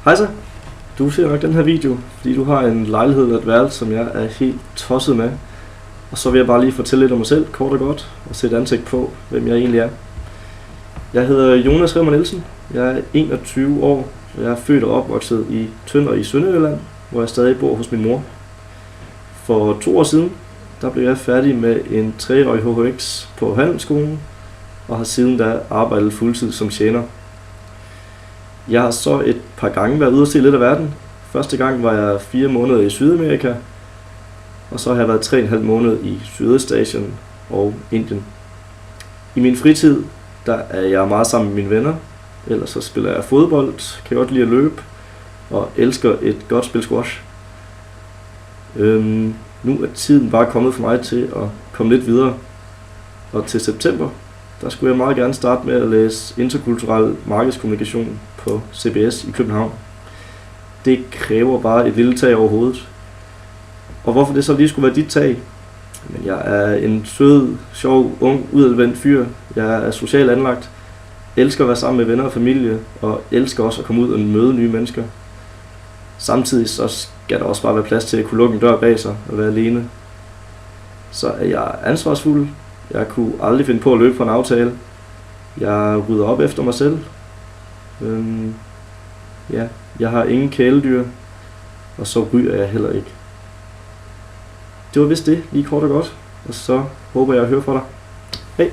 Hej så. Du ser nok den her video, fordi du har en lejlighed eller et værelse, som jeg er helt tosset med. Og så vil jeg bare lige fortælle lidt om mig selv, kort og godt, og sætte ansigt på, hvem jeg egentlig er. Jeg hedder Jonas Rimmer Nielsen. Jeg er 21 år, og jeg er født og opvokset i Tønder i Sønderjylland, hvor jeg stadig bor hos min mor. For 2 år siden, der blev jeg færdig med en 3-årig HHX på Handelsskolen, og har siden da arbejdet fuldtid som tjener. Jeg har så et par gange været ude at se lidt af verden. Første gang var jeg 4 måneder i Sydamerika, og så har jeg været 3,5 måneder i Sydøstasien og Indien. I min fritid, der er jeg meget sammen med mine venner. Ellers så spiller jeg fodbold, kan godt lide at løbe, og elsker et godt spil squash. Nu er tiden bare kommet for mig til at komme lidt videre. Og til september, der skulle jeg meget gerne starte med at læse interkulturel markedskommunikation på CBS i København. Det kræver bare et lille tag over hovedet. Og hvorfor det så lige skulle være dit tag? Men jeg er en sød, sjov, ung, udadvendt fyr. Jeg er socialt anlagt. Elsker at være sammen med venner og familie, og elsker også at komme ud og møde nye mennesker. Samtidig så skal der også bare være plads til at kunne lukke en dør bag sig og være alene. Så er jeg ansvarsfuld. Jeg kunne aldrig finde på at løbe fra en aftale. Jeg rydder op efter mig selv. Jeg har ingen kæledyr, og så ryger jeg heller ikke. Det var vist det, lige kort og godt. Og så håber jeg at høre fra dig. Hej!